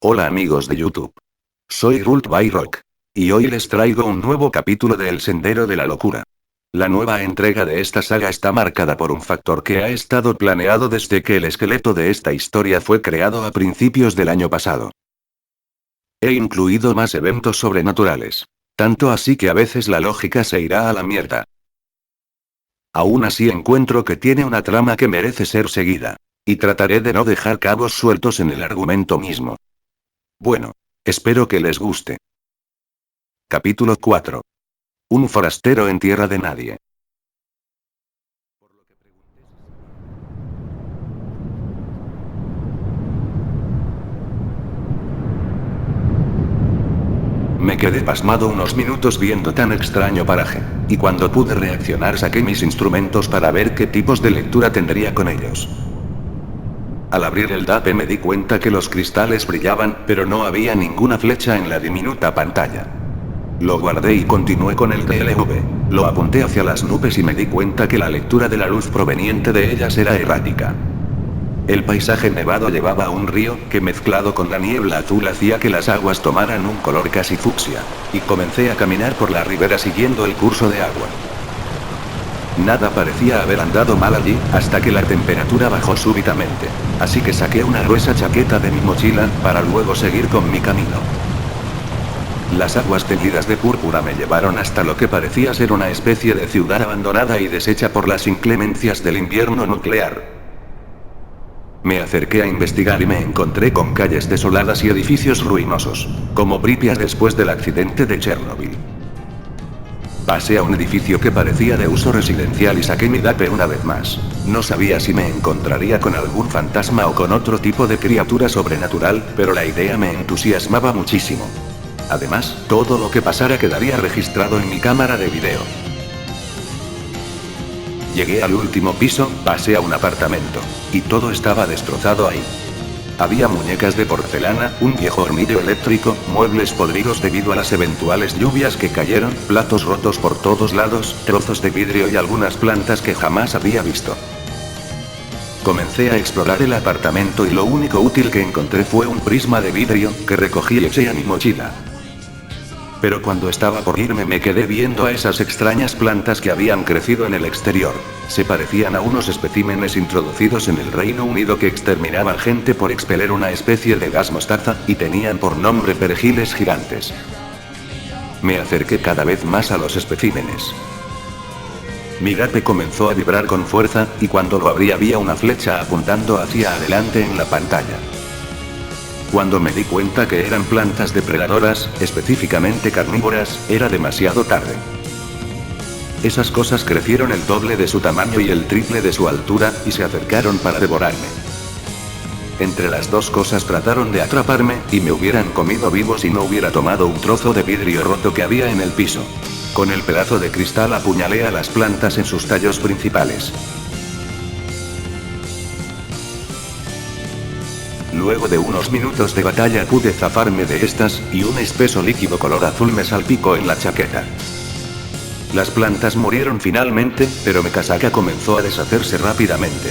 Hola amigos de YouTube. Soy Rult by Rock. Y hoy les traigo un nuevo capítulo de El Sendero de la Locura. La nueva entrega de esta saga está marcada por un factor que ha estado planeado desde que el esqueleto de esta historia fue creado a principios del año pasado. He incluido más eventos sobrenaturales. Tanto así que a veces la lógica se irá a la mierda. Aún así encuentro que tiene una trama que merece ser seguida. Y trataré de no dejar cabos sueltos en el argumento mismo. Bueno, espero que les guste. Capítulo 4. Un forastero en tierra de nadie. Me quedé pasmado unos minutos viendo tan extraño paraje, y cuando pude reaccionar saqué mis instrumentos para ver qué tipos de lectura tendría con ellos. Al abrir el DAPE me di cuenta que los cristales brillaban, pero no había ninguna flecha en la diminuta pantalla. Lo guardé y continué con el DLV. Lo apunté hacia las nubes y me di cuenta que la lectura de la luz proveniente de ellas era errática. El paisaje nevado llevaba a un río, que mezclado con la niebla azul hacía que las aguas tomaran un color casi fucsia, y comencé a caminar por la ribera siguiendo el curso de agua. Nada parecía haber andado mal allí, hasta que la temperatura bajó súbitamente, así que saqué una gruesa chaqueta de mi mochila, para luego seguir con mi camino. Las aguas teñidas de púrpura me llevaron hasta lo que parecía ser una especie de ciudad abandonada y deshecha por las inclemencias del invierno nuclear. Me acerqué a investigar y me encontré con calles desoladas y edificios ruinosos, como Pripyat después del accidente de Chernobyl. Pasé a un edificio que parecía de uso residencial y saqué mi DAPE una vez más. No sabía si me encontraría con algún fantasma o con otro tipo de criatura sobrenatural, pero la idea me entusiasmaba muchísimo. Además, todo lo que pasara quedaría registrado en mi cámara de video. Llegué al último piso, pasé a un apartamento. Y todo estaba destrozado ahí. Había muñecas de porcelana, un viejo hornillo eléctrico, muebles podridos debido a las eventuales lluvias que cayeron, platos rotos por todos lados, trozos de vidrio y algunas plantas que jamás había visto. Comencé a explorar el apartamento y lo único útil que encontré fue un prisma de vidrio, que recogí y eché a mi mochila. Pero cuando estaba por irme me quedé viendo a esas extrañas plantas que habían crecido en el exterior. Se parecían a unos especímenes introducidos en el Reino Unido que exterminaban gente por expeler una especie de gas mostaza, y tenían por nombre perejiles gigantes. Me acerqué cada vez más a los especímenes. Mi DAPE comenzó a vibrar con fuerza, y cuando lo abrí había una flecha apuntando hacia adelante en la pantalla. Cuando me di cuenta que eran plantas depredadoras, específicamente carnívoras, era demasiado tarde. Esas cosas crecieron el doble de su tamaño y el triple de su altura, y se acercaron para devorarme. Entre las dos cosas trataron de atraparme, y me hubieran comido vivo si no hubiera tomado un trozo de vidrio roto que había en el piso. Con el pedazo de cristal apuñalé a las plantas en sus tallos principales. Luego de unos minutos de batalla pude zafarme de estas, y un espeso líquido color azul me salpicó en la chaqueta. Las plantas murieron finalmente, pero mi casaca comenzó a deshacerse rápidamente.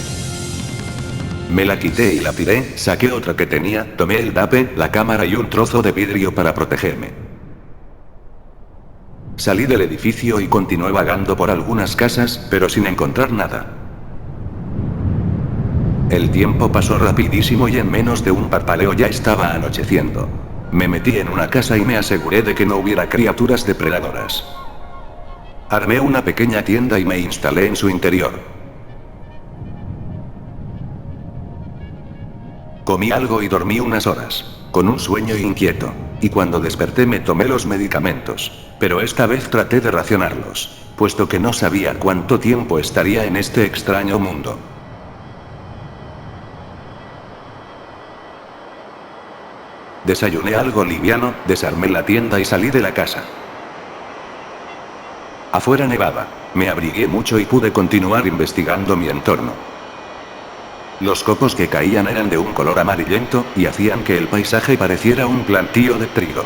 Me la quité y la tiré, saqué otra que tenía, tomé el DAPE, la cámara y un trozo de vidrio para protegerme. Salí del edificio y continué vagando por algunas casas, pero sin encontrar nada. El tiempo pasó rapidísimo y en menos de un parpadeo ya estaba anocheciendo. Me metí en una casa y me aseguré de que no hubiera criaturas depredadoras. Armé una pequeña tienda y me instalé en su interior. Comí algo y dormí unas horas, con un sueño inquieto, y cuando desperté me tomé los medicamentos, pero esta vez traté de racionarlos, puesto que no sabía cuánto tiempo estaría en este extraño mundo. Desayuné algo liviano, desarmé la tienda y salí de la casa. Afuera nevaba, me abrigué mucho y pude continuar investigando mi entorno. Los copos que caían eran de un color amarillento, y hacían que el paisaje pareciera un plantío de trigo.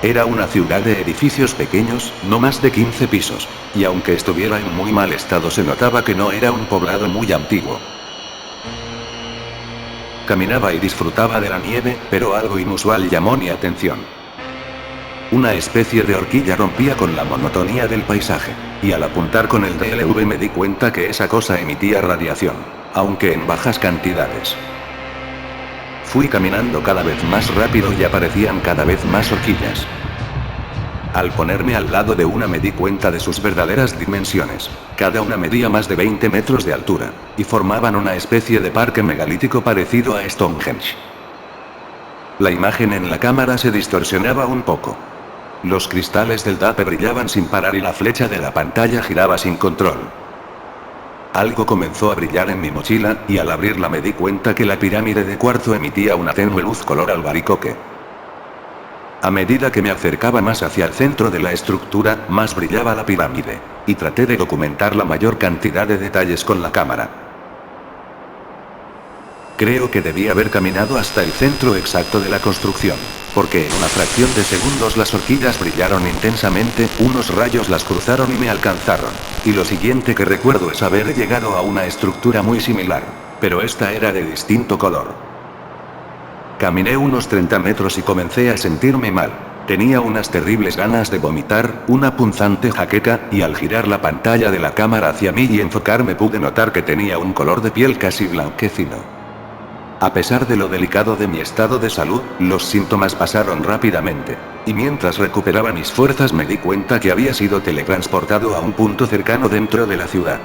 Era una ciudad de edificios pequeños, no más de 15 pisos, y aunque estuviera en muy mal estado se notaba que no era un poblado muy antiguo. caminaba y disfrutaba de la nieve, pero algo inusual llamó mi atención. Una especie de horquilla rompía con la monotonía del paisaje, y al apuntar con el DLV me di cuenta que esa cosa emitía radiación, aunque en bajas cantidades. Fui caminando cada vez más rápido y aparecían cada vez más horquillas. Al ponerme al lado de una me di cuenta de sus verdaderas dimensiones. Cada una medía más de 20 metros de altura, y formaban una especie de parque megalítico parecido a Stonehenge. La imagen en la cámara se distorsionaba un poco. Los cristales del DAP brillaban sin parar y la flecha de la pantalla giraba sin control. Algo comenzó a brillar en mi mochila, y al abrirla me di cuenta que la pirámide de cuarzo emitía una tenue luz color albaricoque. A medida que me acercaba más hacia el centro de la estructura, más brillaba la pirámide, y traté de documentar la mayor cantidad de detalles con la cámara. Creo que debí haber caminado hasta el centro exacto de la construcción, porque en una fracción de segundos las horquillas brillaron intensamente, unos rayos las cruzaron y me alcanzaron, y lo siguiente que recuerdo es haber llegado a una estructura muy similar, pero esta era de distinto color. Caminé unos 30 metros y comencé a sentirme mal. Tenía unas terribles ganas de vomitar, una punzante jaqueca, y al girar la pantalla de la cámara hacia mí y enfocarme pude notar que tenía un color de piel casi blanquecino. A pesar de lo delicado de mi estado de salud, los síntomas pasaron rápidamente, y mientras recuperaba mis fuerzas me di cuenta que había sido teletransportado a un punto cercano dentro de la ciudad.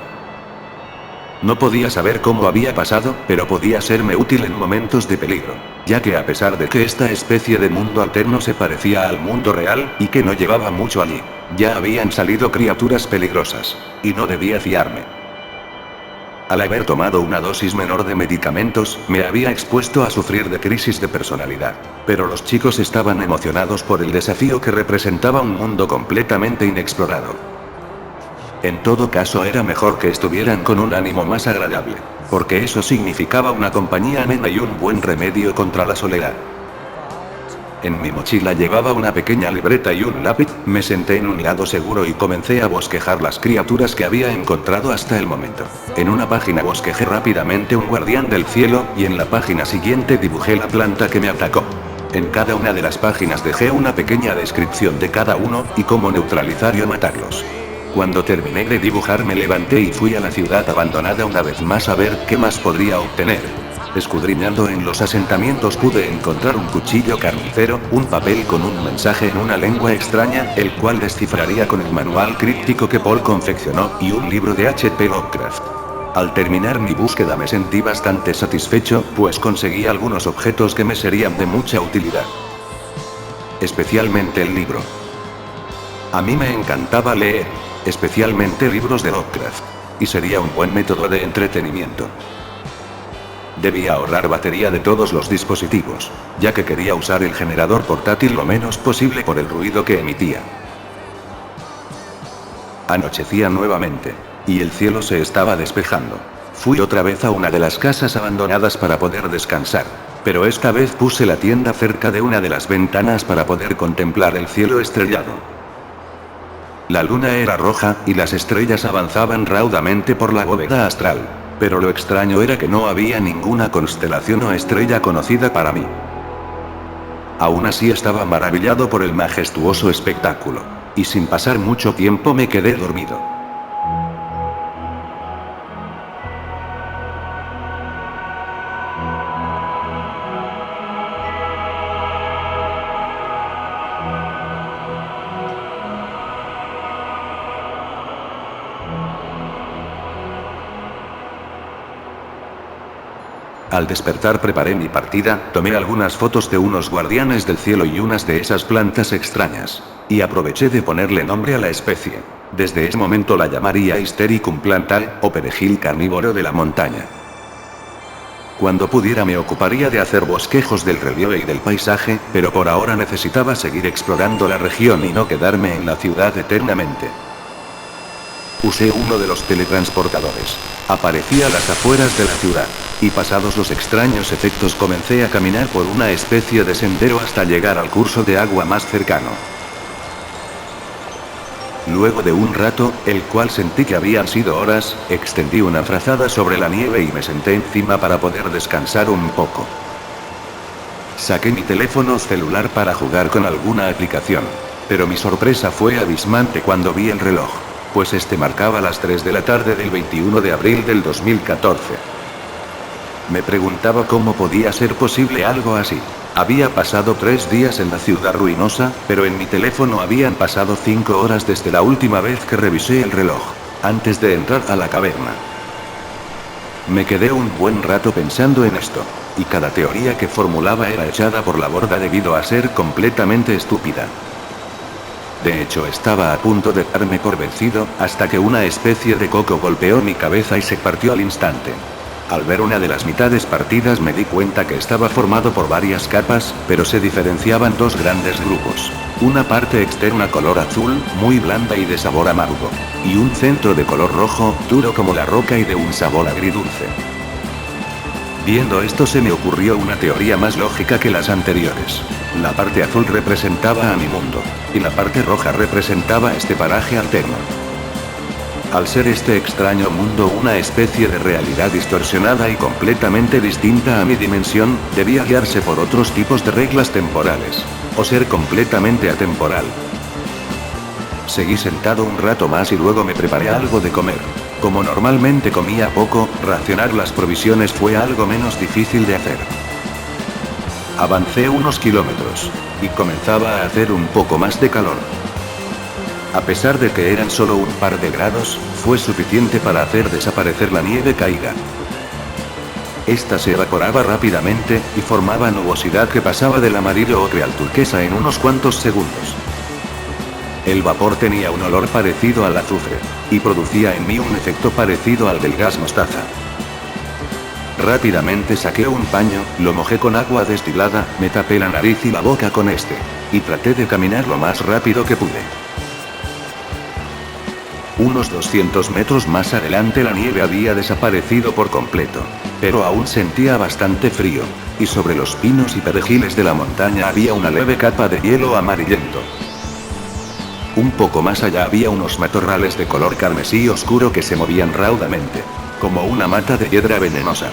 No podía saber cómo había pasado, pero podía serme útil en momentos de peligro, ya que a pesar de que esta especie de mundo alterno se parecía al mundo real, y que no llevaba mucho allí, ya habían salido criaturas peligrosas, y no debía fiarme. Al haber tomado una dosis menor de medicamentos, me había expuesto a sufrir de crisis de personalidad, pero los chicos estaban emocionados por el desafío que representaba un mundo completamente inexplorado. En todo caso era mejor que estuvieran con un ánimo más agradable, porque eso significaba una compañía amena y un buen remedio contra la soledad. En mi mochila llevaba una pequeña libreta y un lápiz, me senté en un lado seguro y comencé a bosquejar las criaturas que había encontrado hasta el momento. En una página bosquejé rápidamente un guardián del cielo, y en la página siguiente dibujé la planta que me atacó. En cada una de las páginas dejé una pequeña descripción de cada uno, y cómo neutralizar o matarlos. Cuando terminé de dibujar me levanté y fui a la ciudad abandonada una vez más a ver qué más podría obtener. Escudriñando en los asentamientos pude encontrar un cuchillo carnicero, un papel con un mensaje en una lengua extraña, el cual descifraría con el manual críptico que Paul confeccionó, y un libro de H.P. Lovecraft. Al terminar mi búsqueda me sentí bastante satisfecho, pues conseguí algunos objetos que me serían de mucha utilidad. Especialmente el libro. A mí me encantaba leer, especialmente libros de Lovecraft, y sería un buen método de entretenimiento. Debía ahorrar batería de todos los dispositivos, ya que quería usar el generador portátil lo menos posible por el ruido que emitía. Anochecía nuevamente, y el cielo se estaba despejando. Fui otra vez a una de las casas abandonadas para poder descansar, pero esta vez puse la tienda cerca de una de las ventanas para poder contemplar el cielo estrellado. La luna era roja, y las estrellas avanzaban raudamente por la bóveda astral, pero lo extraño era que no había ninguna constelación o estrella conocida para mí. Aún así estaba maravillado por el majestuoso espectáculo, y sin pasar mucho tiempo me quedé dormido. Al despertar preparé mi partida, tomé algunas fotos de unos guardianes del cielo y unas de esas plantas extrañas, y aproveché de ponerle nombre a la especie. Desde ese momento la llamaría Hystericum plantal, o perejil carnívoro de la montaña. Cuando pudiera me ocuparía de hacer bosquejos del relieve y del paisaje, pero por ahora necesitaba seguir explorando la región y no quedarme en la ciudad eternamente. Usé uno de los teletransportadores. Aparecí a las afueras de la ciudad, y pasados los extraños efectos comencé a caminar por una especie de sendero hasta llegar al curso de agua más cercano. Luego de un rato, el cual sentí que habían sido horas, extendí una frazada sobre la nieve y me senté encima para poder descansar un poco. Saqué mi teléfono celular para jugar con alguna aplicación. Pero mi sorpresa fue abismante cuando vi el reloj. Pues este marcaba las 3 de la tarde del 21 de abril del 2014. Me preguntaba cómo podía ser posible algo así. Había pasado 3 días en la ciudad ruinosa, pero en mi teléfono habían pasado 5 horas desde la última vez que revisé el reloj, antes de entrar a la caverna. Me quedé un buen rato pensando en esto, y cada teoría que formulaba era echada por la borda debido a ser completamente estúpida. De hecho, estaba a punto de darme por vencido, hasta que una especie de coco golpeó mi cabeza y se partió al instante. Al ver una de las mitades partidas me di cuenta que estaba formado por varias capas, pero se diferenciaban dos grandes grupos. Una parte externa color azul, muy blanda y de sabor amargo. Y un centro de color rojo, duro como la roca y de un sabor agridulce. Viendo esto se me ocurrió una teoría más lógica que las anteriores. La parte azul representaba a mi mundo, y la parte roja representaba este paraje alterno. Al ser este extraño mundo una especie de realidad distorsionada y completamente distinta a mi dimensión, debía guiarse por otros tipos de reglas temporales. O ser completamente atemporal. Seguí sentado un rato más y luego me preparé algo de comer. Como normalmente comía poco, racionar las provisiones fue algo menos difícil de hacer. Avancé unos kilómetros, y comenzaba a hacer un poco más de calor. A pesar de que eran solo un par de grados, fue suficiente para hacer desaparecer la nieve caída. Esta se evaporaba rápidamente, y formaba nubosidad que pasaba del amarillo ocre al turquesa en unos cuantos segundos. El vapor tenía un olor parecido al azufre, y producía en mí un efecto parecido al del gas mostaza. Rápidamente saqué un paño, lo mojé con agua destilada, me tapé la nariz y la boca con este, y traté de caminar lo más rápido que pude. Unos 200 metros más adelante la nieve había desaparecido por completo, pero aún sentía bastante frío, y sobre los pinos y perejiles de la montaña había una leve capa de hielo amarillento. Un poco más allá había unos matorrales de color carmesí oscuro que se movían raudamente, como una mata de hiedra venenosa.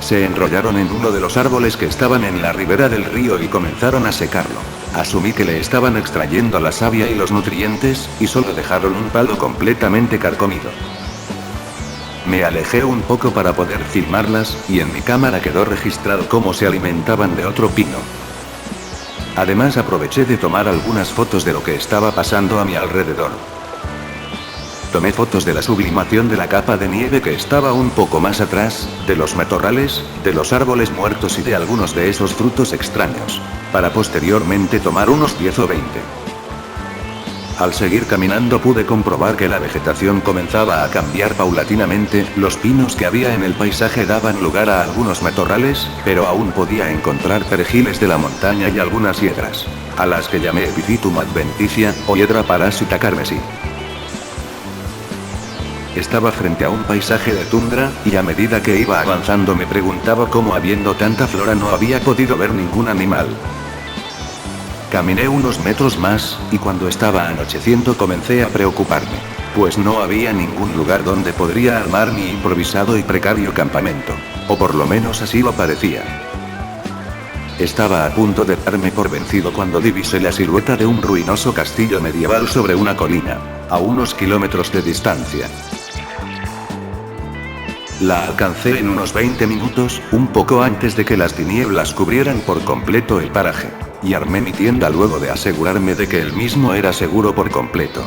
Se enrollaron en uno de los árboles que estaban en la ribera del río y comenzaron a secarlo. Asumí que le estaban extrayendo la savia y los nutrientes, y solo dejaron un palo completamente carcomido. Me alejé un poco para poder filmarlas, y en mi cámara quedó registrado cómo se alimentaban de otro pino. Además aproveché de tomar algunas fotos de lo que estaba pasando a mi alrededor. Tomé fotos de la sublimación de la capa de nieve que estaba un poco más atrás, de los matorrales, de los árboles muertos y de algunos de esos frutos extraños, para posteriormente tomar unos 10 o 20. Al seguir caminando pude comprobar que la vegetación comenzaba a cambiar paulatinamente, los pinos que había en el paisaje daban lugar a algunos matorrales, pero aún podía encontrar perejiles de la montaña y algunas hiedras, a las que llamé Epiphytum adventicia, o hiedra parásita carmesí. Estaba frente a un paisaje de tundra, y a medida que iba avanzando me preguntaba cómo habiendo tanta flora no había podido ver ningún animal. Caminé unos metros más, y cuando estaba anocheciendo comencé a preocuparme, pues no había ningún lugar donde podría armar mi improvisado y precario campamento, o por lo menos así lo parecía. Estaba a punto de darme por vencido cuando divisé la silueta de un ruinoso castillo medieval sobre una colina, a unos kilómetros de distancia. La alcancé en unos 20 minutos, un poco antes de que las tinieblas cubrieran por completo el paraje, y armé mi tienda luego de asegurarme de que el mismo era seguro por completo.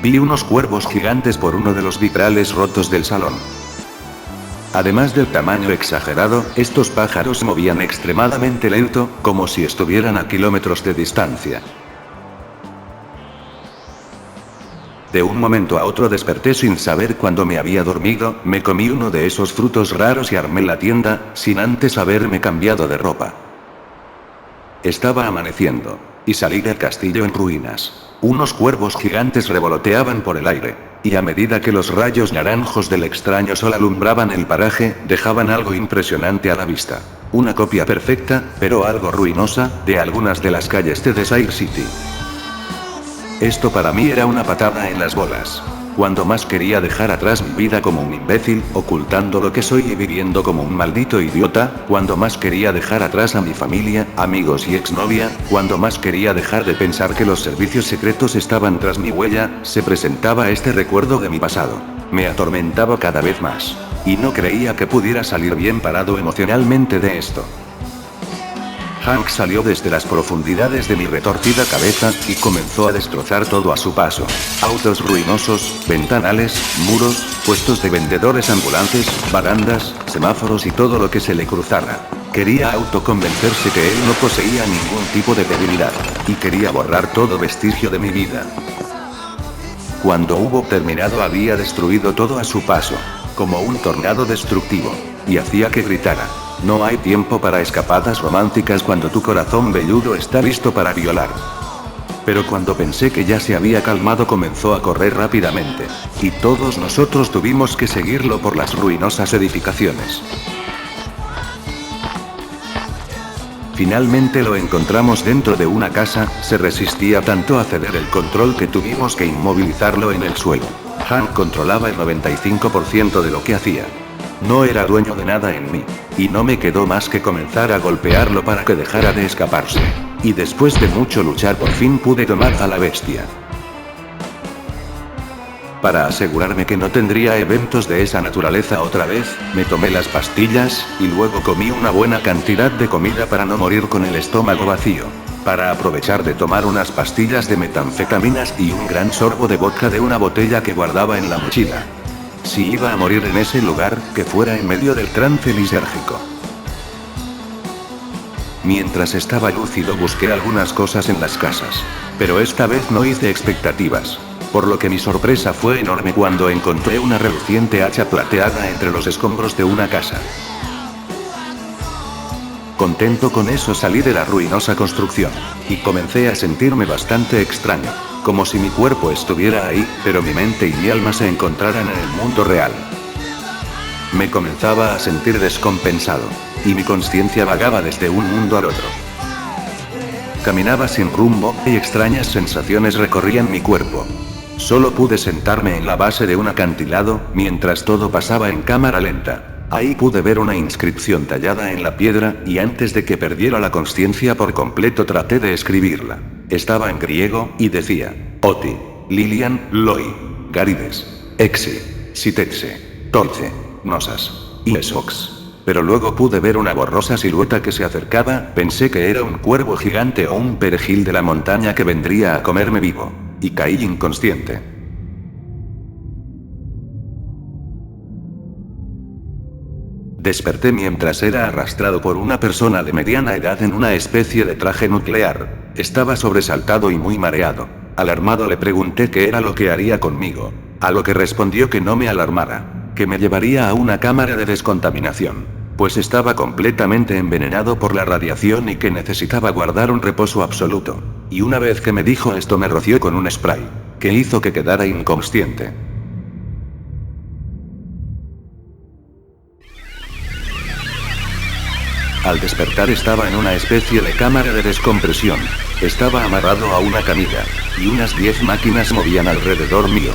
Vi unos cuervos gigantes por uno de los vitrales rotos del salón. Además del tamaño exagerado, estos pájaros se movían extremadamente lento, como si estuvieran a kilómetros de distancia. De un momento a otro desperté sin saber cuándo me había dormido, me comí uno de esos frutos raros y armé la tienda, sin antes haberme cambiado de ropa. Estaba amaneciendo, y salí del castillo en ruinas. Unos cuervos gigantes revoloteaban por el aire, y a medida que los rayos naranjos del extraño sol alumbraban el paraje, dejaban algo impresionante a la vista. Una copia perfecta, pero algo ruinosa, de algunas de las calles de Desire City. Esto para mí era una patada en las bolas. cuando más quería dejar atrás mi vida como un imbécil, ocultando lo que soy y viviendo como un maldito idiota, cuando más quería dejar atrás a mi familia, amigos y exnovia, cuando más quería dejar de pensar que los servicios secretos estaban tras mi huella, se presentaba este recuerdo de mi pasado. Me atormentaba cada vez más. Y no creía que pudiera salir bien parado emocionalmente de esto. Hank salió desde las profundidades de mi retorcida cabeza, y comenzó a destrozar todo a su paso. Autos ruinosos, ventanales, muros, puestos de vendedores ambulantes, barandas, semáforos y todo lo que se le cruzara. Quería autoconvencerse que él no poseía ningún tipo de debilidad, y quería borrar todo vestigio de mi vida. Cuando hubo terminado había destruido todo a su paso, como un tornado destructivo, y hacía que gritara. No hay tiempo para escapadas románticas cuando tu corazón velludo está listo para violar. Pero cuando pensé que ya se había calmado comenzó a correr rápidamente, y todos nosotros tuvimos que seguirlo por las ruinosas edificaciones. Finalmente lo encontramos dentro de una casa, se resistía tanto a ceder el control que tuvimos que inmovilizarlo en el suelo. Hank controlaba el 95% de lo que hacía. No era dueño de nada en mí, y no me quedó más que comenzar a golpearlo para que dejara de escaparse. Y después de mucho luchar por fin pude tomar a la bestia. Para asegurarme que no tendría eventos de esa naturaleza otra vez, me tomé las pastillas, y luego comí una buena cantidad de comida para no morir con el estómago vacío. Para aprovechar de tomar unas pastillas de metanfetaminas y un gran sorbo de vodka de una botella que guardaba en la mochila. Si iba a morir en ese lugar, que fuera en medio del trance lisérgico. Mientras estaba lúcido busqué algunas cosas en las casas. Pero esta vez no hice expectativas. Por lo que mi sorpresa fue enorme cuando encontré una reluciente hacha plateada entre los escombros de una casa. Contento con eso salí de la ruinosa construcción, y comencé a sentirme bastante extraño, como si mi cuerpo estuviera ahí, pero mi mente y mi alma se encontraran en el mundo real. Me comenzaba a sentir descompensado, y mi conciencia vagaba desde un mundo al otro. Caminaba sin rumbo, y extrañas sensaciones recorrían mi cuerpo. Solo pude sentarme en la base de un acantilado, mientras todo pasaba en cámara lenta. Ahí pude ver una inscripción tallada en la piedra, y antes de que perdiera la consciencia por completo traté de escribirla. Estaba en griego, y decía: Oti, Lilian, Loi, Garides, Exi, Sitetse, Torce, Nosas, y Esox. Pero luego pude ver una borrosa silueta que se acercaba, pensé que era un cuervo gigante o un perejil de la montaña que vendría a comerme vivo. Y caí inconsciente. Desperté mientras era arrastrado por una persona de mediana edad en una especie de traje nuclear. Estaba sobresaltado y muy mareado. Alarmado le pregunté qué era lo que haría conmigo. A lo que respondió que no me alarmara, que me llevaría a una cámara de descontaminación, pues estaba completamente envenenado por la radiación y que necesitaba guardar un reposo absoluto. Y una vez que me dijo esto me roció con un spray, que hizo que quedara inconsciente. Al despertar estaba en una especie de cámara de descompresión. Estaba amarrado a una camilla, y unas 10 máquinas movían alrededor mío.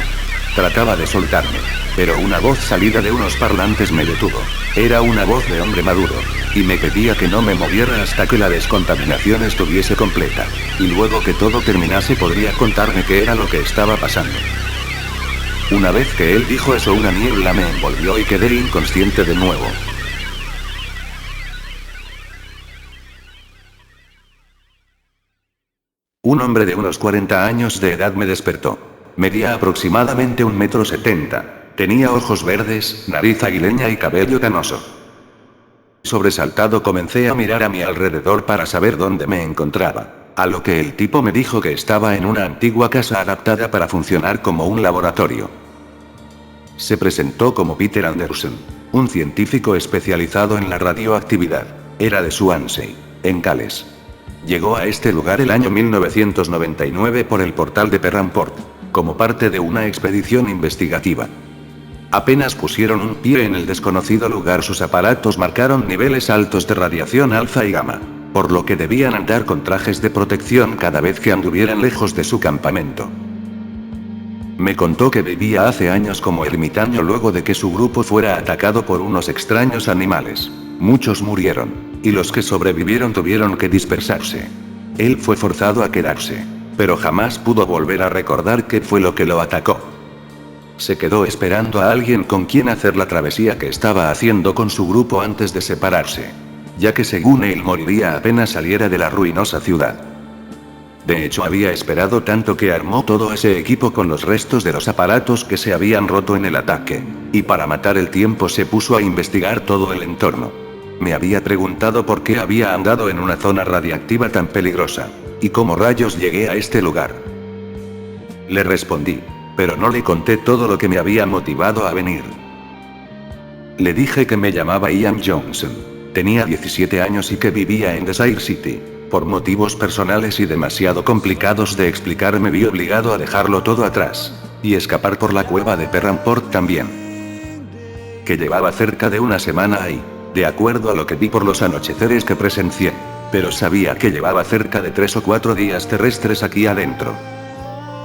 Trataba de soltarme, pero una voz salida de unos parlantes me detuvo. Era una voz de hombre maduro, y me pedía que no me moviera hasta que la descontaminación estuviese completa. Y luego que todo terminase podría contarme qué era lo que estaba pasando. Una vez que él dijo eso, una niebla me envolvió y quedé inconsciente de nuevo. Un hombre de unos 40 años de edad me despertó. Medía aproximadamente 1,70 m. Tenía ojos verdes, nariz aguileña y cabello canoso. Sobresaltado comencé a mirar a mi alrededor para saber dónde me encontraba. A lo que el tipo me dijo que estaba en una antigua casa adaptada para funcionar como un laboratorio. Se presentó como Peter Anderson, un científico especializado en la radioactividad. Era de Swansea, en Gales. Llegó a este lugar el año 1999 por el portal de Perranport, como parte de una expedición investigativa. Apenas pusieron un pie en el desconocido lugar, sus aparatos marcaron niveles altos de radiación alfa y gamma, por lo que debían andar con trajes de protección cada vez que anduvieran lejos de su campamento. Me contó que vivía hace años como ermitaño luego de que su grupo fuera atacado por unos extraños animales. Muchos murieron, y los que sobrevivieron tuvieron que dispersarse. Él fue forzado a quedarse, pero jamás pudo volver a recordar qué fue lo que lo atacó. Se quedó esperando a alguien con quien hacer la travesía que estaba haciendo con su grupo antes de separarse, ya que según él moriría apenas saliera de la ruinosa ciudad. De hecho, había esperado tanto que armó todo ese equipo con los restos de los aparatos que se habían roto en el ataque, y para matar el tiempo se puso a investigar todo el entorno. Me había preguntado por qué había andado en una zona radiactiva tan peligrosa, y cómo rayos llegué a este lugar. Le respondí, pero no le conté todo lo que me había motivado a venir. Le dije que me llamaba Ian Johnson, tenía 17 años y que vivía en Desire City. Por motivos personales y demasiado complicados de explicar me vi obligado a dejarlo todo atrás, y escapar por la cueva de Perranport también. Que llevaba cerca de una semana ahí, de acuerdo a lo que vi por los anocheceres que presencié, pero sabía que llevaba cerca de 3 o 4 días terrestres aquí adentro.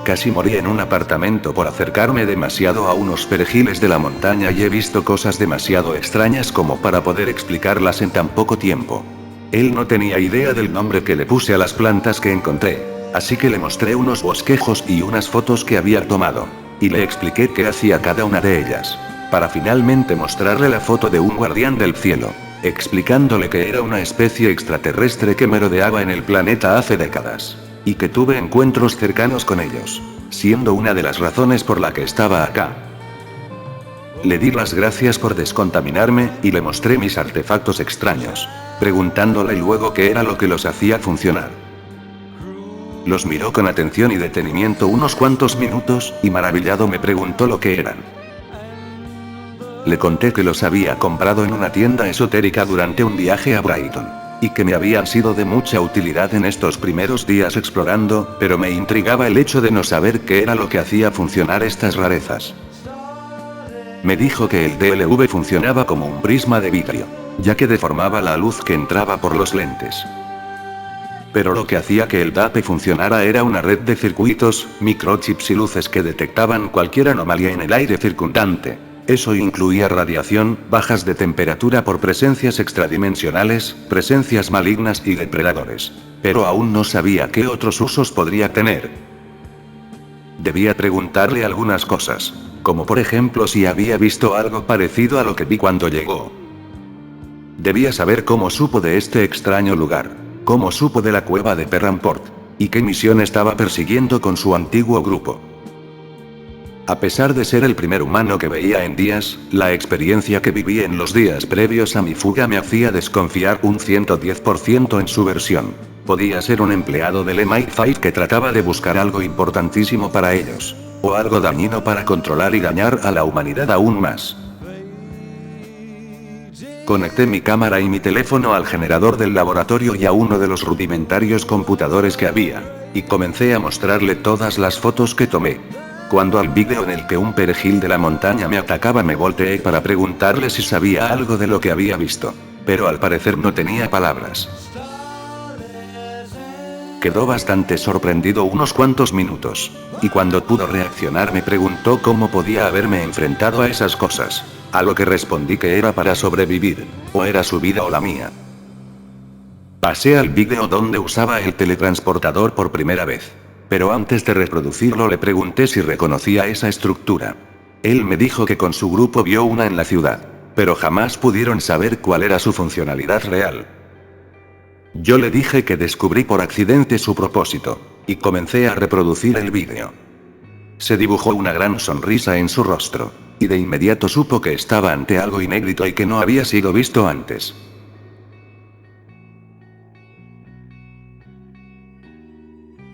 Casi morí en un apartamento por acercarme demasiado a unos perejiles de la montaña y he visto cosas demasiado extrañas como para poder explicarlas en tan poco tiempo. Él no tenía idea del nombre que le puse a las plantas que encontré, así que le mostré unos bosquejos y unas fotos que había tomado, y le expliqué qué hacía cada una de ellas, para finalmente mostrarle la foto de un guardián del cielo, explicándole que era una especie extraterrestre que merodeaba en el planeta hace décadas, y que tuve encuentros cercanos con ellos, siendo una de las razones por la que estaba acá. Le di las gracias por descontaminarme, y le mostré mis artefactos extraños, preguntándole luego qué era lo que los hacía funcionar. Los miró con atención y detenimiento unos cuantos minutos, y maravillado me preguntó lo que eran. Le conté que los había comprado en una tienda esotérica durante un viaje a Brighton, y que me habían sido de mucha utilidad en estos primeros días explorando, pero me intrigaba el hecho de no saber qué era lo que hacía funcionar estas rarezas. Me dijo que el DLV funcionaba como un prisma de vidrio, ya que deformaba la luz que entraba por los lentes. Pero lo que hacía que el DAP funcionara era una red de circuitos, microchips y luces que detectaban cualquier anomalía en el aire circundante. Eso incluía radiación, bajas de temperatura por presencias extradimensionales, presencias malignas y depredadores. Pero aún no sabía qué otros usos podría tener. Debía preguntarle algunas cosas, como por ejemplo si había visto algo parecido a lo que vi cuando llegó. Debía saber cómo supo de este extraño lugar, cómo supo de la cueva de Perranport, y qué misión estaba persiguiendo con su antiguo grupo. A pesar de ser el primer humano que veía en días, la experiencia que viví en los días previos a mi fuga me hacía desconfiar un 110% en su versión. Podía ser un empleado del MI5 que trataba de buscar algo importantísimo para ellos, o algo dañino para controlar y dañar a la humanidad aún más. Conecté mi cámara y mi teléfono al generador del laboratorio y a uno de los rudimentarios computadores que había, y comencé a mostrarle todas las fotos que tomé. Cuando al vídeo en el que un perejil de la montaña me atacaba me volteé para preguntarle si sabía algo de lo que había visto, pero al parecer no tenía palabras. Quedó bastante sorprendido unos cuantos minutos, y cuando pudo reaccionar me preguntó cómo podía haberme enfrentado a esas cosas, a lo que respondí que era para sobrevivir, o era su vida o la mía. Pasé al vídeo donde usaba el teletransportador por primera vez. Pero antes de reproducirlo le pregunté si reconocía esa estructura. Él me dijo que con su grupo vio una en la ciudad, pero jamás pudieron saber cuál era su funcionalidad real. Yo le dije que descubrí por accidente su propósito, y comencé a reproducir el vídeo. Se dibujó una gran sonrisa en su rostro, y de inmediato supo que estaba ante algo inédito y que no había sido visto antes.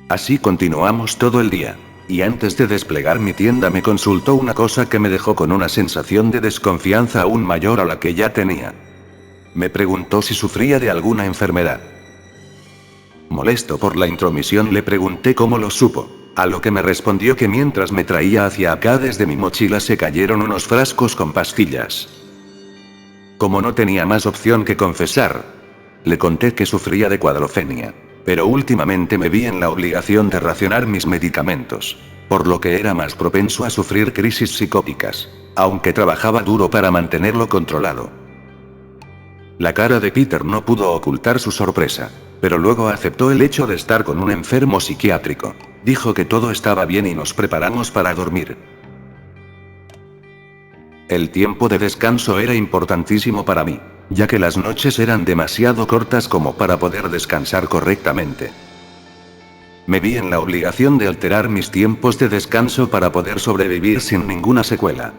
Así continuamos todo el día, y antes de desplegar mi tienda me consultó una cosa que me dejó con una sensación de desconfianza aún mayor a la que ya tenía. Me preguntó si sufría de alguna enfermedad. Molesto por la intromisión le pregunté cómo lo supo, a lo que me respondió que mientras me traía hacia acá desde mi mochila se cayeron unos frascos con pastillas. Como no tenía más opción que confesar, le conté que sufría de cuadrofenia. Pero últimamente me vi en la obligación de racionar mis medicamentos, por lo que era más propenso a sufrir crisis psicóticas, aunque trabajaba duro para mantenerlo controlado. La cara de Peter no pudo ocultar su sorpresa, pero luego aceptó el hecho de estar con un enfermo psiquiátrico. Dijo que todo estaba bien y nos preparamos para dormir. El tiempo de descanso era importantísimo para mí, ya que las noches eran demasiado cortas como para poder descansar correctamente. Me vi en la obligación de alterar mis tiempos de descanso para poder sobrevivir sin ninguna secuela.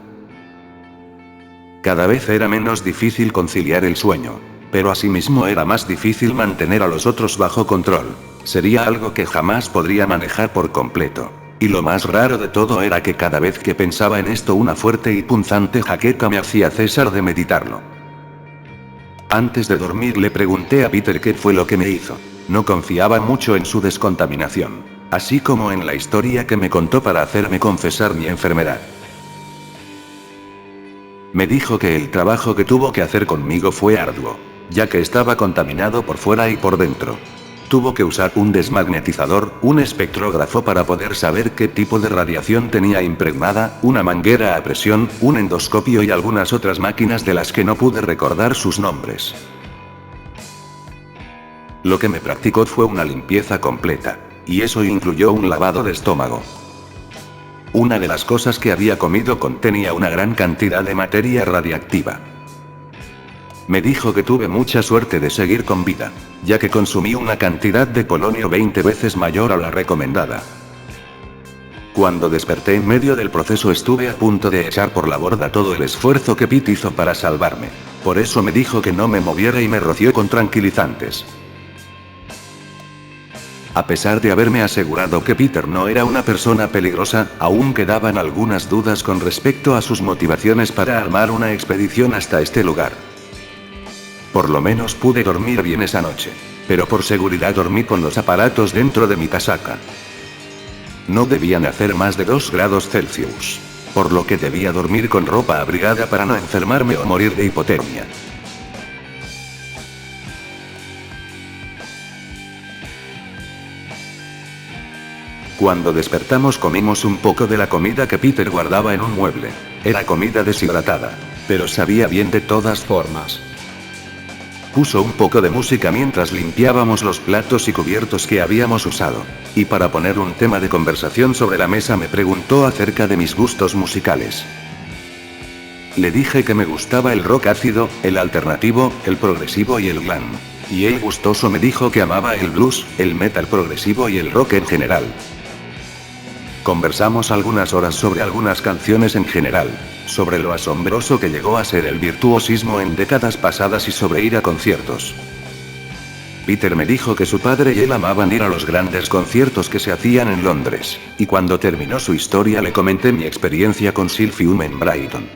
Cada vez era menos difícil conciliar el sueño, pero asimismo era más difícil mantener a los otros bajo control. Sería algo que jamás podría manejar por completo. Y lo más raro de todo era que cada vez que pensaba en esto una fuerte y punzante jaqueca me hacía cesar de meditarlo. Antes de dormir le pregunté a Peter qué fue lo que me hizo. No confiaba mucho en su descontaminación, así como en la historia que me contó para hacerme confesar mi enfermedad. Me dijo que el trabajo que tuvo que hacer conmigo fue arduo, ya que estaba contaminado por fuera y por dentro. Tuvo que usar un desmagnetizador, un espectrógrafo para poder saber qué tipo de radiación tenía impregnada, una manguera a presión, un endoscopio y algunas otras máquinas de las que no pude recordar sus nombres. Lo que me practicó fue una limpieza completa, y eso incluyó un lavado de estómago. Una de las cosas que había comido contenía una gran cantidad de materia radiactiva. Me dijo que tuve mucha suerte de seguir con vida, ya que consumí una cantidad de polonio 20 veces mayor a la recomendada. Cuando desperté en medio del proceso estuve a punto de echar por la borda todo el esfuerzo que Pete hizo para salvarme. Por eso me dijo que no me moviera y me roció con tranquilizantes. A pesar de haberme asegurado que Peter no era una persona peligrosa, aún quedaban algunas dudas con respecto a sus motivaciones para armar una expedición hasta este lugar. Por lo menos pude dormir bien esa noche, pero por seguridad dormí con los aparatos dentro de mi casaca. No debían hacer más de 2 grados Celsius, por lo que debía dormir con ropa abrigada para no enfermarme o morir de hipotermia. Cuando despertamos comimos un poco de la comida que Peter guardaba en un mueble. Era comida deshidratada, pero sabía bien de todas formas. Puso un poco de música mientras limpiábamos los platos y cubiertos que habíamos usado. Y para poner un tema de conversación sobre la mesa me preguntó acerca de mis gustos musicales. Le dije que me gustaba el rock ácido, el alternativo, el progresivo y el glam. Y él gustoso me dijo que amaba el blues, el metal progresivo y el rock en general. Conversamos algunas horas sobre algunas canciones en general, sobre lo asombroso que llegó a ser el virtuosismo en décadas pasadas y sobre ir a conciertos. Peter me dijo que su padre y él amaban ir a los grandes conciertos que se hacían en Londres, y cuando terminó su historia le comenté mi experiencia con Silphium en Brighton.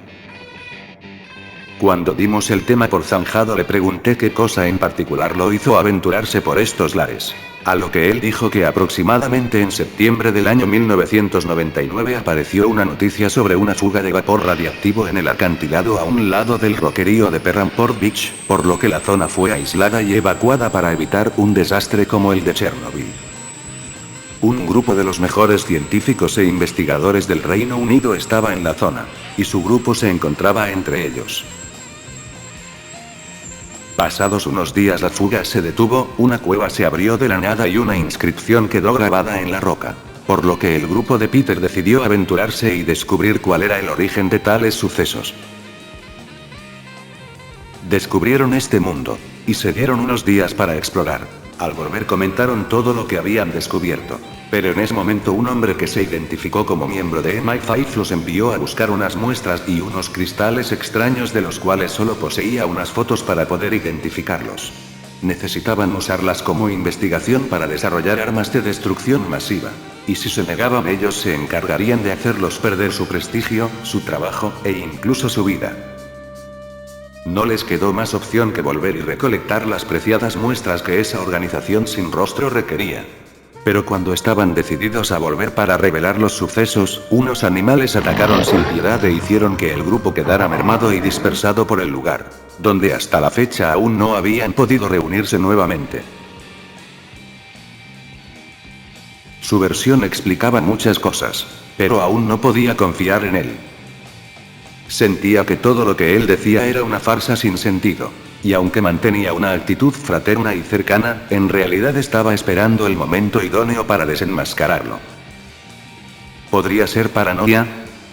Cuando dimos el tema por zanjado le pregunté qué cosa en particular lo hizo aventurarse por estos lares. A lo que él dijo que aproximadamente en septiembre del año 1999 apareció una noticia sobre una fuga de vapor radiactivo en el acantilado a un lado del roquerío de Perranport Beach, por lo que la zona fue aislada y evacuada para evitar un desastre como el de Chernobyl. Un grupo de los mejores científicos e investigadores del Reino Unido estaba en la zona, y su grupo se encontraba entre ellos. Pasados unos días la fuga se detuvo, una cueva se abrió de la nada y una inscripción quedó grabada en la roca. Por lo que el grupo de Peter decidió aventurarse y descubrir cuál era el origen de tales sucesos. Descubrieron este mundo, y se dieron unos días para explorar. Al volver comentaron todo lo que habían descubierto. Pero en ese momento un hombre que se identificó como miembro de MI5 los envió a buscar unas muestras y unos cristales extraños de los cuales solo poseía unas fotos para poder identificarlos. Necesitaban usarlas como investigación para desarrollar armas de destrucción masiva. Y si se negaban ellos se encargarían de hacerlos perder su prestigio, su trabajo, e incluso su vida. No les quedó más opción que volver y recolectar las preciadas muestras que esa organización sin rostro requería. Pero cuando estaban decididos a volver para revelar los sucesos, unos animales atacaron sin piedad e hicieron que el grupo quedara mermado y dispersado por el lugar, donde hasta la fecha aún no habían podido reunirse nuevamente. Su versión explicaba muchas cosas, pero aún no podía confiar en él. Sentía que todo lo que él decía era una farsa sin sentido. Y aunque mantenía una actitud fraterna y cercana, en realidad estaba esperando el momento idóneo para desenmascararlo. ¿Podría ser paranoia?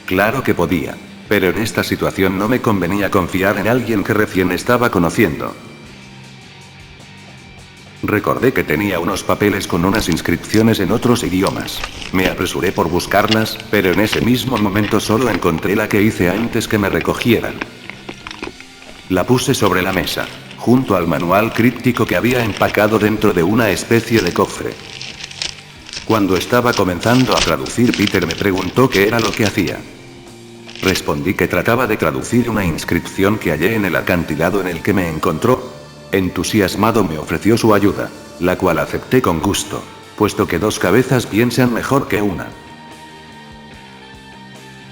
Claro que podía. Pero en esta situación no me convenía confiar en alguien que recién estaba conociendo. Recordé que tenía unos papeles con unas inscripciones en otros idiomas. Me apresuré por buscarlas, pero en ese mismo momento solo encontré la que hice antes que me recogieran. La puse sobre la mesa, junto al manual críptico que había empacado dentro de una especie de cofre. Cuando estaba comenzando a traducir, Peter me preguntó qué era lo que hacía. Respondí que trataba de traducir una inscripción que hallé en el acantilado en el que me encontró. Entusiasmado me ofreció su ayuda, la cual acepté con gusto, puesto que dos cabezas piensan mejor que una.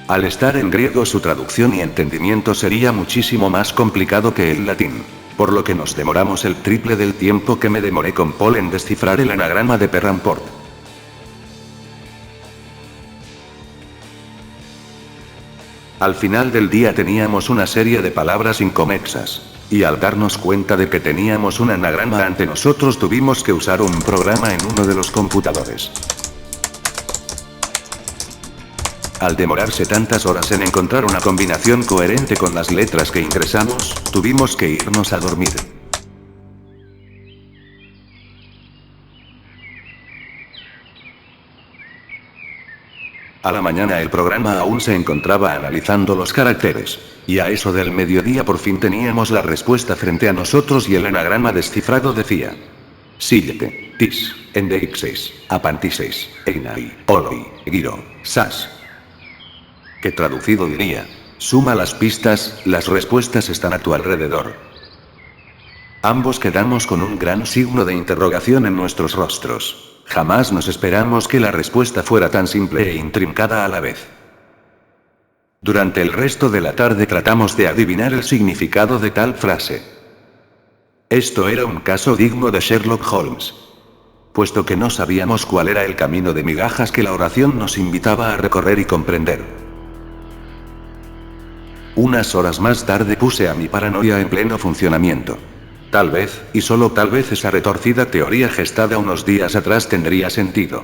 Al estar en griego, su traducción y entendimiento sería muchísimo más complicado que el latín, por lo que nos demoramos el triple del tiempo que me demoré con Paul en descifrar el anagrama de Perramport. Al final del día teníamos una serie de palabras inconexas, y al darnos cuenta de que teníamos un anagrama ante nosotros tuvimos que usar un programa en uno de los computadores. Al demorarse tantas horas en encontrar una combinación coherente con las letras que ingresamos, tuvimos que irnos a dormir. A la mañana el programa aún se encontraba analizando los caracteres, y a eso del mediodía por fin teníamos la respuesta frente a nosotros y el anagrama descifrado decía: Síllete, tis, endeixes, apantises, einai, oloi, giro, sas. Que traducido diría: suma las pistas, las respuestas están a tu alrededor. Ambos quedamos con un gran signo de interrogación en nuestros rostros. Jamás nos esperamos que la respuesta fuera tan simple e intrincada a la vez. Durante el resto de la tarde tratamos de adivinar el significado de tal frase. Esto era un caso digno de Sherlock Holmes, puesto que no sabíamos cuál era el camino de migajas que la oración nos invitaba a recorrer y comprender. Unas horas más tarde puse a mi paranoia en pleno funcionamiento. Tal vez, y solo tal vez, esa retorcida teoría gestada unos días atrás tendría sentido.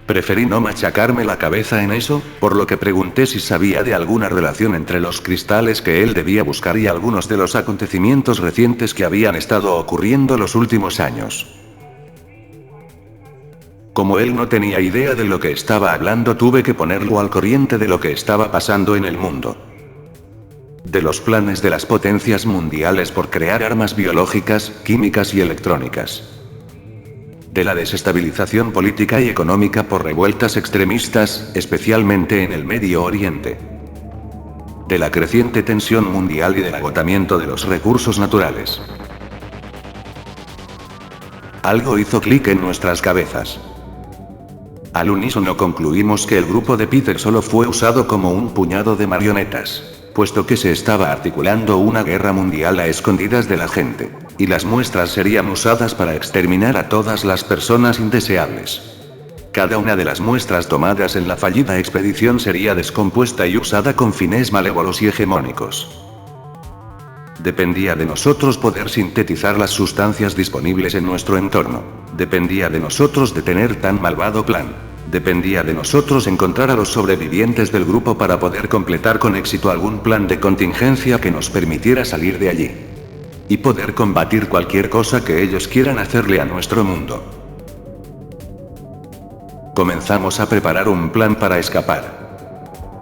Preferí no machacarme la cabeza en eso, por lo que pregunté si sabía de alguna relación entre los cristales que él debía buscar y algunos de los acontecimientos recientes que habían estado ocurriendo los últimos años. Como él no tenía idea de lo que estaba hablando, tuve que ponerlo al corriente de lo que estaba pasando en el mundo. De los planes de las potencias mundiales por crear armas biológicas, químicas y electrónicas. De la desestabilización política y económica por revueltas extremistas, especialmente en el Medio Oriente. De la creciente tensión mundial y del agotamiento de los recursos naturales. Algo hizo clic en nuestras cabezas. Al unísono concluimos que el grupo de Peter solo fue usado como un puñado de marionetas, puesto que se estaba articulando una guerra mundial a escondidas de la gente, y las muestras serían usadas para exterminar a todas las personas indeseables. Cada una de las muestras tomadas en la fallida expedición sería descompuesta y usada con fines malévolos y hegemónicos. Dependía de nosotros poder sintetizar las sustancias disponibles en nuestro entorno. Dependía de nosotros detener tan malvado plan. Dependía de nosotros encontrar a los sobrevivientes del grupo para poder completar con éxito algún plan de contingencia que nos permitiera salir de allí. Y poder combatir cualquier cosa que ellos quieran hacerle a nuestro mundo. Comenzamos a preparar un plan para escapar.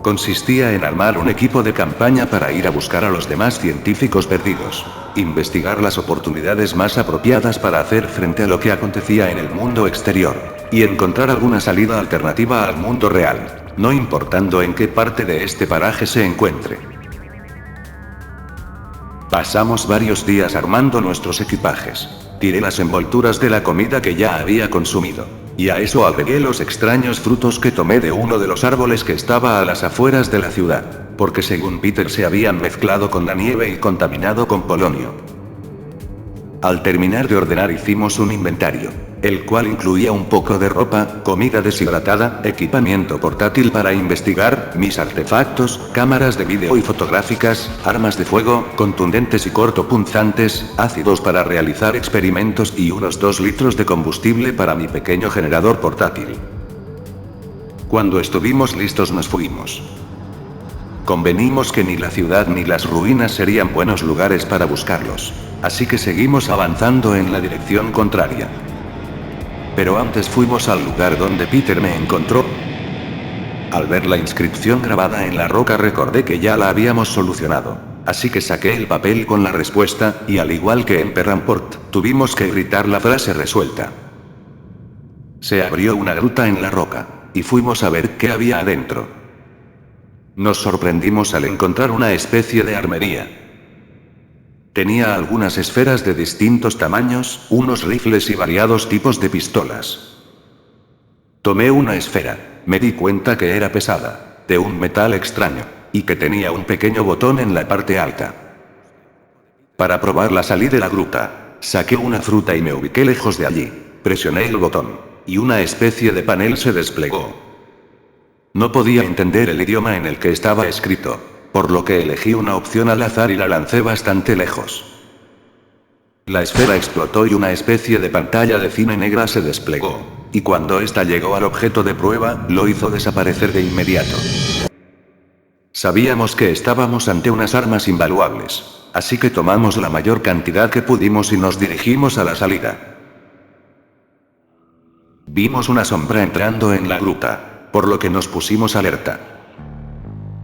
Consistía en armar un equipo de campaña para ir a buscar a los demás científicos perdidos, investigar las oportunidades más apropiadas para hacer frente a lo que acontecía en el mundo exterior, y encontrar alguna salida alternativa al mundo real, no importando en qué parte de este paraje se encuentre. Pasamos varios días armando nuestros equipajes. Tiré las envolturas de la comida que ya había consumido. Y a eso agregué los extraños frutos que tomé de uno de los árboles que estaba a las afueras de la ciudad, porque según Peter se habían mezclado con la nieve y contaminado con polonio. Al terminar de ordenar hicimos un inventario. el cual incluía un poco de ropa, comida deshidratada, equipamiento portátil para investigar, mis artefactos, cámaras de vídeo y fotográficas, armas de fuego, contundentes y cortopunzantes, ácidos para realizar experimentos y unos 2 litros de combustible para mi pequeño generador portátil. Cuando estuvimos listos nos fuimos. Convenimos que ni la ciudad ni las ruinas serían buenos lugares para buscarlos, así que seguimos avanzando en la dirección contraria. Pero antes fuimos al lugar donde Peter me encontró. Al ver la inscripción grabada en la roca recordé que ya la habíamos solucionado, así que saqué el papel con la respuesta, y al igual que en Perranport, tuvimos que gritar la frase resuelta. Se abrió una gruta en la roca, y fuimos a ver qué había adentro. Nos sorprendimos al encontrar una especie de armería. Tenía algunas esferas de distintos tamaños, unos rifles y variados tipos de pistolas. Tomé una esfera, me di cuenta que era pesada, de un metal extraño, y que tenía un pequeño botón en la parte alta. Para probarla salí de la gruta, saqué una fruta y me ubiqué lejos de allí, presioné el botón, y una especie de panel se desplegó. No podía entender el idioma en el que estaba escrito, por lo que elegí una opción al azar y la lancé bastante lejos. La esfera explotó y una especie de pantalla de cine negra se desplegó, y cuando ésta llegó al objeto de prueba, lo hizo desaparecer de inmediato. Sabíamos que estábamos ante unas armas invaluables, así que tomamos la mayor cantidad que pudimos y nos dirigimos a la salida. Vimos una sombra entrando en la gruta, por lo que nos pusimos alerta.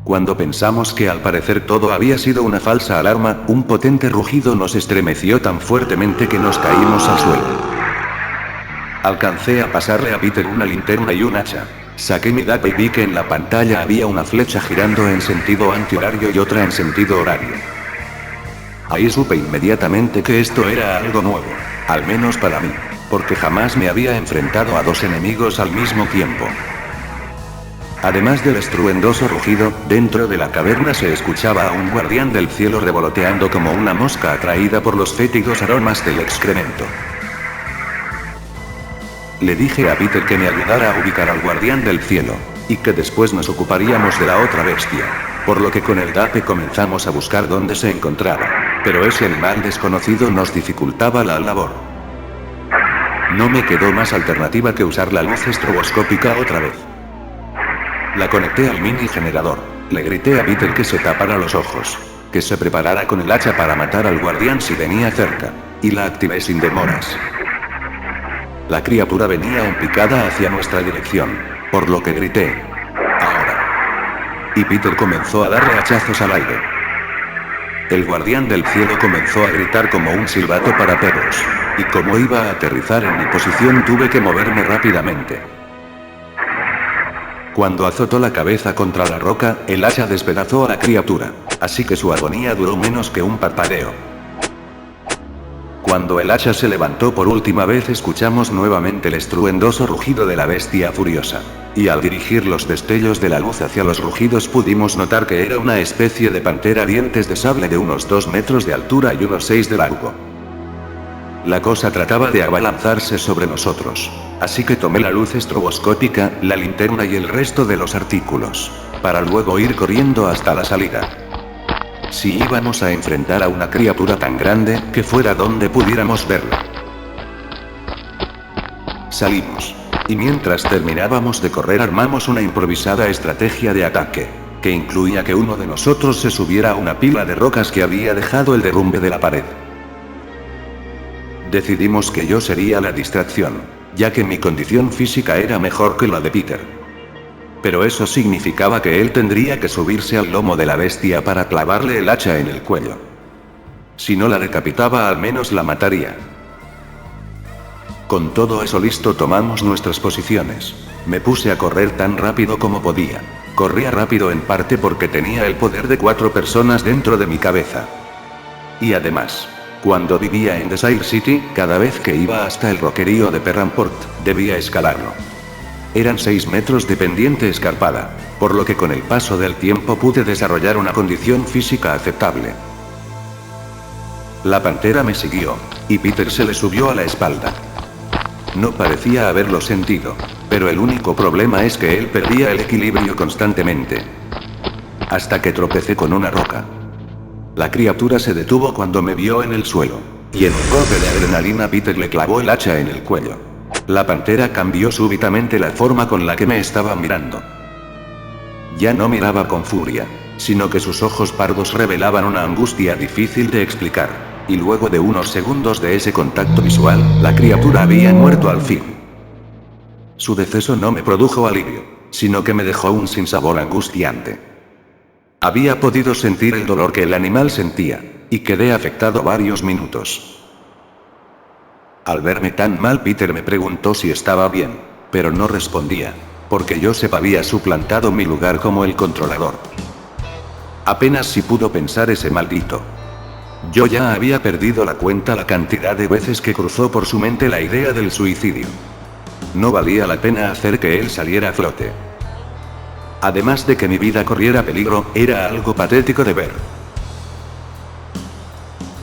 Cuando pensamos que al parecer todo había sido una falsa alarma, un potente rugido nos estremeció tan fuertemente que nos caímos al suelo. Alcancé a pasarle a Peter una linterna y un hacha. Saqué mi daga y vi que en la pantalla había una flecha girando en sentido antihorario y otra en sentido horario. Ahí supe inmediatamente que esto era algo nuevo, al menos para mí, porque jamás me había enfrentado a 2 enemigos al mismo tiempo. Además del estruendoso rugido, dentro de la caverna se escuchaba a un guardián del cielo revoloteando como una mosca atraída por los fétidos aromas del excremento. Le dije a Peter que me ayudara a ubicar al guardián del cielo, y que después nos ocuparíamos de la otra bestia, por lo que con el DAPE comenzamos a buscar dónde se encontraba, pero ese animal desconocido nos dificultaba la labor. No me quedó más alternativa que usar la luz estroboscópica otra vez. La conecté al mini generador, le grité a Peter que se tapara los ojos, que se preparara con el hacha para matar al guardián si venía cerca, y la activé sin demoras. La criatura venía en picada hacia nuestra dirección, por lo que grité: ¡ahora! Y Peter comenzó a darle hachazos al aire. El guardián del cielo comenzó a gritar como un silbato para perros, y como iba a aterrizar en mi posición tuve que moverme rápidamente. Cuando azotó la cabeza contra la roca, el hacha despedazó a la criatura, así que su agonía duró menos que un parpadeo. Cuando el hacha se levantó por última vez escuchamos nuevamente el estruendoso rugido de la bestia furiosa, y al dirigir los destellos de la luz hacia los rugidos pudimos notar que era una especie de pantera dientes de sable de unos 2 metros de altura y unos 6 de largo. La cosa trataba de abalanzarse sobre nosotros, así que tomé la luz estroboscópica, la linterna y el resto de los artículos, para luego ir corriendo hasta la salida. Si íbamos a enfrentar a una criatura tan grande, que fuera donde pudiéramos verla. Salimos. Y mientras terminábamos de correr armamos una improvisada estrategia de ataque, que incluía que uno de nosotros se subiera a una pila de rocas que había dejado el derrumbe de la pared. Decidimos que yo sería la distracción, ya que mi condición física era mejor que la de Peter. Pero eso significaba que él tendría que subirse al lomo de la bestia para clavarle el hacha en el cuello. Si no la decapitaba, al menos la mataría. Con todo eso listo tomamos nuestras posiciones. Me puse a correr tan rápido como podía. Corría rápido en parte porque tenía el poder de 4 personas dentro de mi cabeza. Y además, cuando vivía en Desire City, cada vez que iba hasta el roquerío de Perranport, debía escalarlo. Eran 6 metros de pendiente escarpada, por lo que con el paso del tiempo pude desarrollar una condición física aceptable. La pantera me siguió, y Peter se le subió a la espalda. No parecía haberlo sentido. Pero el único problema es que él perdía el equilibrio constantemente. Hasta que tropecé con una roca. La criatura se detuvo cuando me vio en el suelo. Y en un golpe de adrenalina Peter le clavó el hacha en el cuello. La pantera cambió súbitamente la forma con la que me estaba mirando. Ya no miraba con furia, sino que sus ojos pardos revelaban una angustia difícil de explicar. Y luego de unos segundos de ese contacto visual, la criatura había muerto al fin. Su deceso no me produjo alivio, sino que me dejó un sinsabor angustiante. Había podido sentir el dolor que el animal sentía, y quedé afectado varios minutos. Al verme tan mal, Peter me preguntó si estaba bien, pero no respondía, porque Joseph había suplantado mi lugar como el controlador. Apenas si pudo pensar ese maldito. Yo ya había perdido la cuenta la cantidad de veces que cruzó por su mente la idea del suicidio. No valía la pena hacer que él saliera a flote. Además de que mi vida corriera peligro, era algo patético de ver.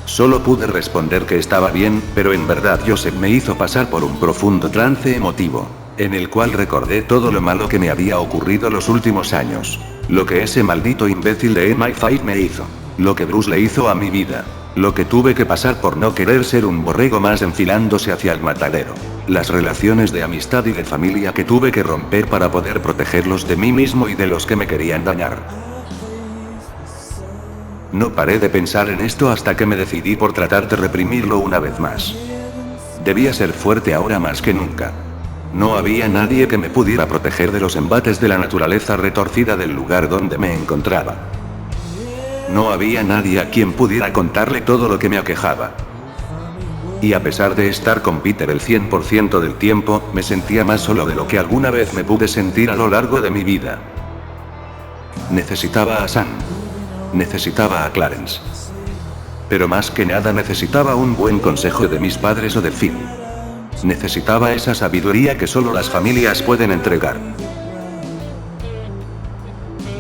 Solo pude responder que estaba bien, pero en verdad Joseph me hizo pasar por un profundo trance emotivo, en el cual recordé todo lo malo que me había ocurrido los últimos años. Lo que ese maldito imbécil de MI5 me hizo. Lo que Bruce le hizo a mi vida. Lo que tuve que pasar por no querer ser un borrego más enfilándose hacia el matadero. Las relaciones de amistad y de familia que tuve que romper para poder protegerlos de mí mismo y de los que me querían dañar. No paré de pensar en esto hasta que me decidí por tratar de reprimirlo una vez más. Debía ser fuerte ahora más que nunca. No había nadie que me pudiera proteger de los embates de la naturaleza retorcida del lugar donde me encontraba. No había nadie a quien pudiera contarle todo lo que me aquejaba. Y a pesar de estar con Peter el 100% del tiempo, me sentía más solo de lo que alguna vez me pude sentir a lo largo de mi vida. Necesitaba a Sam. Necesitaba a Clarence. Pero más que nada necesitaba un buen consejo de mis padres o de Finn. Necesitaba esa sabiduría que solo las familias pueden entregar.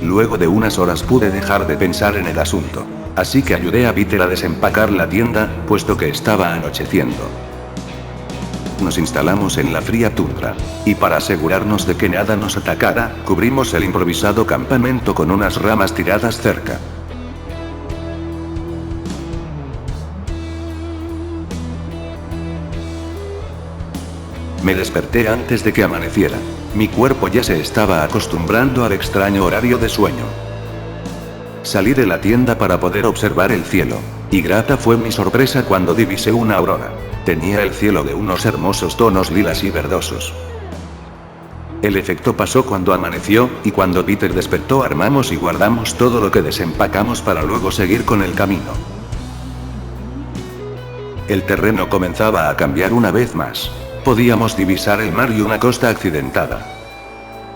Luego de unas horas pude dejar de pensar en el asunto. Así que ayudé a Peter a desempacar la tienda, puesto que estaba anocheciendo. Nos instalamos en la fría tundra. Y para asegurarnos de que nada nos atacara, cubrimos el improvisado campamento con unas ramas tiradas cerca. Me desperté antes de que amaneciera. Mi cuerpo ya se estaba acostumbrando al extraño horario de sueño. Salí de la tienda para poder observar el cielo. Y grata fue mi sorpresa cuando divisé una aurora. Tenía el cielo de unos hermosos tonos lilas y verdosos. El efecto pasó cuando amaneció, y cuando Peter despertó armamos y guardamos todo lo que desempacamos para luego seguir con el camino. El terreno comenzaba a cambiar una vez más. Podíamos divisar el mar y una costa accidentada.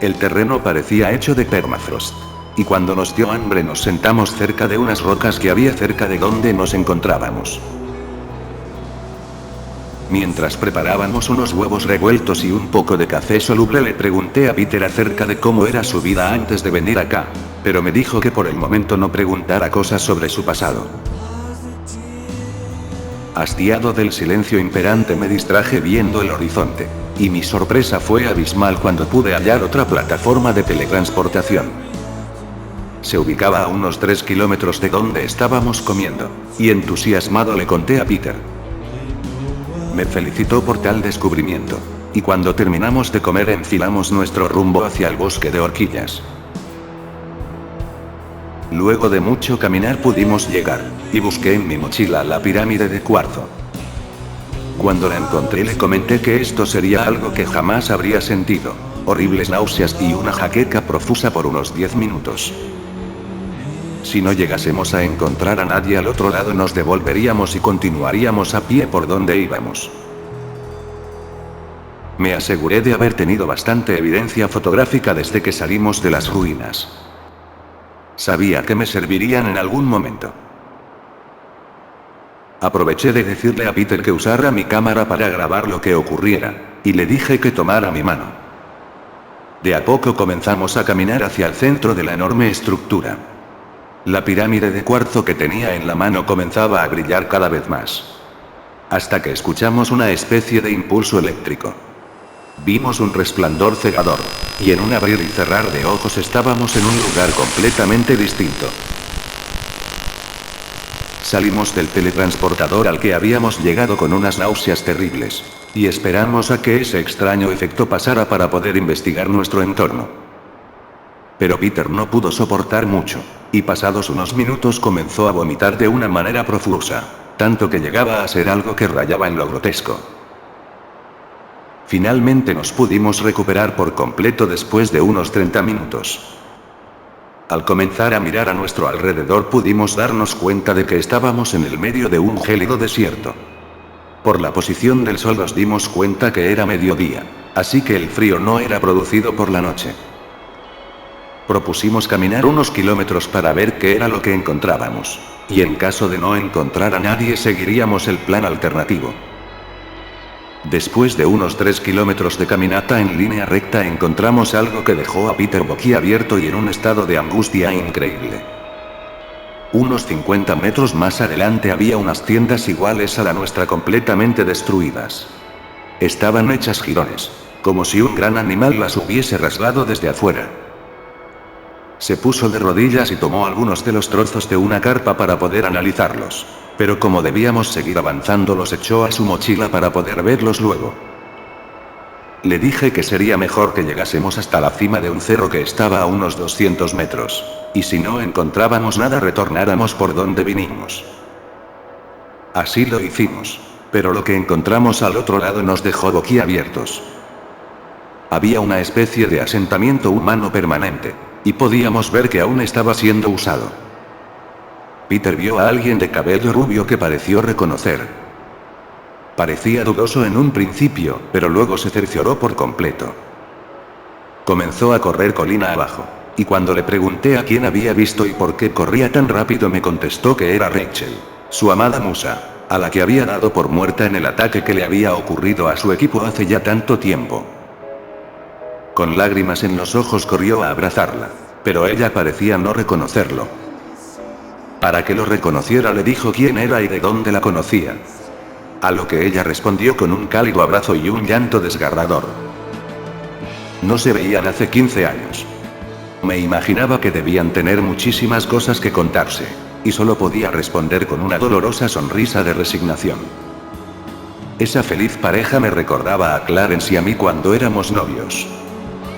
El terreno parecía hecho de permafrost. Y cuando nos dio hambre nos sentamos cerca de unas rocas que había cerca de donde nos encontrábamos. Mientras preparábamos unos huevos revueltos y un poco de café soluble le pregunté a Peter acerca de cómo era su vida antes de venir acá, pero me dijo que por el momento no preguntara cosas sobre su pasado. Hastiado del silencio imperante me distraje viendo el horizonte, y mi sorpresa fue abismal cuando pude hallar otra plataforma de teletransportación. Se ubicaba a unos 3 kilómetros de donde estábamos comiendo, y entusiasmado le conté a Peter. Me felicitó por tal descubrimiento, y cuando terminamos de comer enfilamos nuestro rumbo hacia el bosque de horquillas. Luego de mucho caminar pudimos llegar, y busqué en mi mochila la pirámide de cuarzo. Cuando la encontré le comenté que esto sería algo que jamás habría sentido, horribles náuseas y una jaqueca profusa por unos 10 minutos. Si no llegásemos a encontrar a nadie al otro lado nos devolveríamos y continuaríamos a pie por donde íbamos. Me aseguré de haber tenido bastante evidencia fotográfica desde que salimos de las ruinas. Sabía que me servirían en algún momento. Aproveché de decirle a Peter que usara mi cámara para grabar lo que ocurriera, y le dije que tomara mi mano. De a poco comenzamos a caminar hacia el centro de la enorme estructura. La pirámide de cuarzo que tenía en la mano comenzaba a brillar cada vez más. hasta que escuchamos una especie de impulso eléctrico. Vimos un resplandor cegador, y en un abrir y cerrar de ojos estábamos en un lugar completamente distinto. Salimos del teletransportador al que habíamos llegado con unas náuseas terribles, y esperamos a que ese extraño efecto pasara para poder investigar nuestro entorno. Pero Peter no pudo soportar mucho, y pasados unos minutos comenzó a vomitar de una manera profusa, tanto que llegaba a ser algo que rayaba en lo grotesco. Finalmente nos pudimos recuperar por completo después de unos 30 minutos. Al comenzar a mirar a nuestro alrededor pudimos darnos cuenta de que estábamos en el medio de un gélido desierto. Por la posición del sol nos dimos cuenta que era mediodía, así que el frío no era producido por la noche. Propusimos caminar unos kilómetros para ver qué era lo que encontrábamos, y en caso de no encontrar a nadie seguiríamos el plan alternativo. Después de unos 3 kilómetros de caminata en línea recta encontramos algo que dejó a Peter boquiabierto y en un estado de angustia increíble. Unos 50 metros más adelante había unas tiendas iguales a la nuestra completamente destruidas. Estaban hechas jirones, como si un gran animal las hubiese rasgado desde afuera. Se puso de rodillas y tomó algunos de los trozos de una carpa para poder analizarlos, pero como debíamos seguir avanzando los echó a su mochila para poder verlos luego. Le dije que sería mejor que llegásemos hasta la cima de un cerro que estaba a unos 200 metros, y si no encontrábamos nada retornáramos por donde vinimos. Así lo hicimos, pero lo que encontramos al otro lado nos dejó boquiabiertos. Había una especie de asentamiento humano permanente, y podíamos ver que aún estaba siendo usado. Peter vio a alguien de cabello rubio que pareció reconocer. Parecía dudoso en un principio, pero luego se cercioró por completo. Comenzó a correr colina abajo, y cuando le pregunté a quién había visto y por qué corría tan rápido me contestó que era Rachel, su amada musa, a la que había dado por muerta en el ataque que le había ocurrido a su equipo hace ya tanto tiempo. Con lágrimas en los ojos corrió a abrazarla, pero ella parecía no reconocerlo. Para que lo reconociera le dijo quién era y de dónde la conocía. A lo que ella respondió con un cálido abrazo y un llanto desgarrador. No se veían hace 15 años. Me imaginaba que debían tener muchísimas cosas que contarse, y solo podía responder con una dolorosa sonrisa de resignación. Esa feliz pareja me recordaba a Clarence y a mí cuando éramos novios.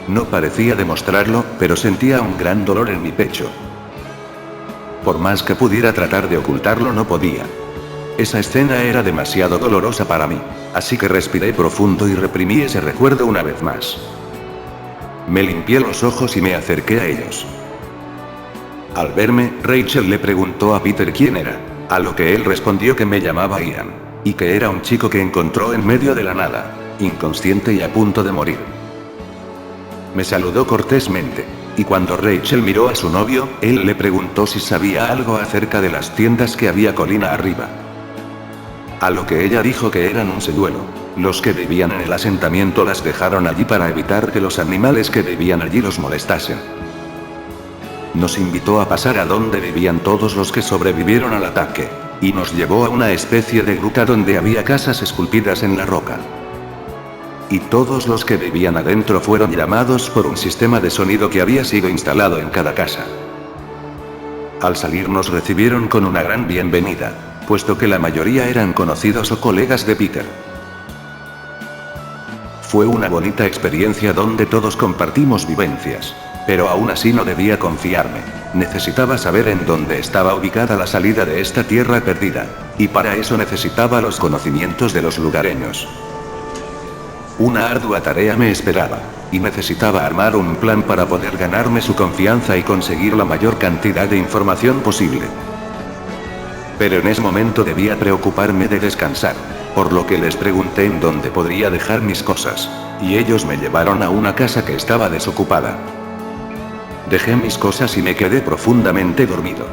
No parecía demostrarlo, pero sentía un gran dolor en mi pecho. Por más que pudiera tratar de ocultarlo no podía. Esa escena era demasiado dolorosa para mí, así que respiré profundo y reprimí ese recuerdo una vez más. Me limpié los ojos y me acerqué a ellos. Al verme, Rachel le preguntó a Peter quién era, a lo que él respondió que me llamaba Ian, y que era un chico que encontró en medio de la nada, inconsciente y a punto de morir. Me saludó cortésmente, y cuando Rachel miró a su novio, él le preguntó si sabía algo acerca de las tiendas que había colina arriba. A lo que ella dijo que eran un seduelo. Los que vivían en el asentamiento las dejaron allí para evitar que los animales que vivían allí los molestasen. Nos invitó a pasar a donde vivían todos los que sobrevivieron al ataque, y nos llevó a una especie de gruta donde había casas esculpidas en la roca. Y todos los que vivían adentro fueron llamados por un sistema de sonido que había sido instalado en cada casa. Al salir nos recibieron con una gran bienvenida, puesto que la mayoría eran conocidos o colegas de Peter. Fue una bonita experiencia donde todos compartimos vivencias, pero aún así no debía confiarme. Necesitaba saber en dónde estaba ubicada la salida de esta tierra perdida, y para eso necesitaba los conocimientos de los lugareños. Una ardua tarea me esperaba, y necesitaba armar un plan para poder ganarme su confianza y conseguir la mayor cantidad de información posible. Pero en ese momento debía preocuparme de descansar, por lo que les pregunté en dónde podría dejar mis cosas, y ellos me llevaron a una casa que estaba desocupada. Dejé mis cosas y me quedé profundamente dormido.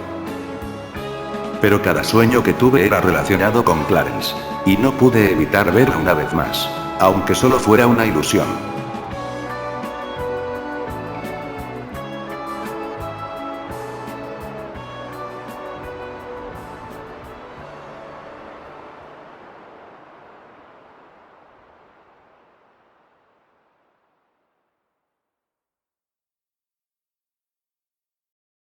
Pero cada sueño que tuve era relacionado con Clarence, y no pude evitar verla una vez más, aunque solo fuera una ilusión.